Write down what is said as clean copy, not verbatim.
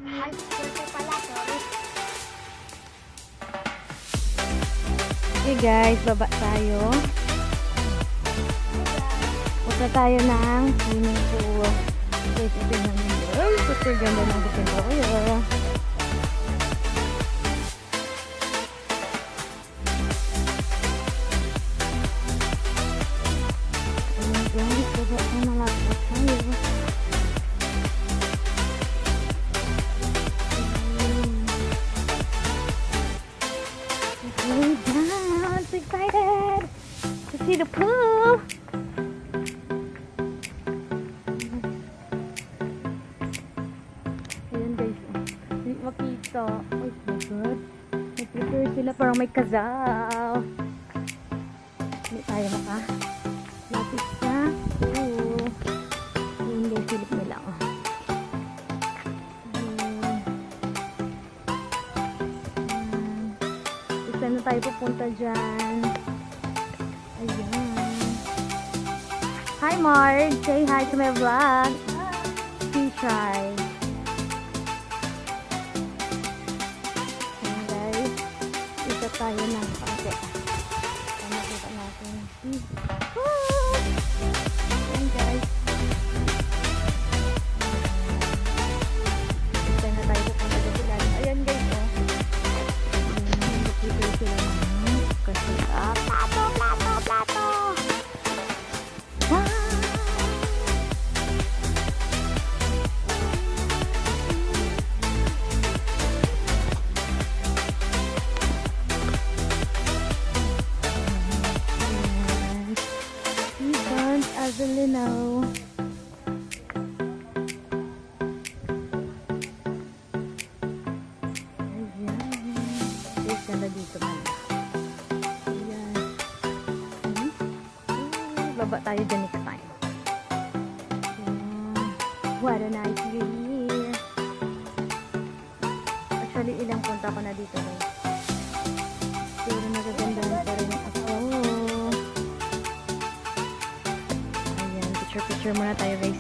Ay, ito pala, sorry. Okay guys, baba tayo. Punta tayo ng swimming pool. Guys, ito yung ay, super ganda ng bukin ko. Guys, baba tayo malapit tayo. Way down, so excited to see the pool. Ayan guys, hindi makita. Oh my god, nag-prepare sila parang may kazaw. Hindi tayo lapit sa pool. Ayan guys, silip nila. Saan na tayo pupunta dyan? Ayan. Hi Marge! Say hi to my vlog. Be shy. Ayan guys. Isa tayo ng pangke. Nakita natin. Ayan guys. Saan na tayo pupunta dyan sila. Ayan guys oh. Kasi plato. Ibon Avelino. Ganda dito man. Ayan. Baba tayo dyan next time. Ayan. What a nice view here. Actually, ilang punta ko na dito guys. Pero nagagandahan pa rin ako. Ayan, picture muna tayo guys.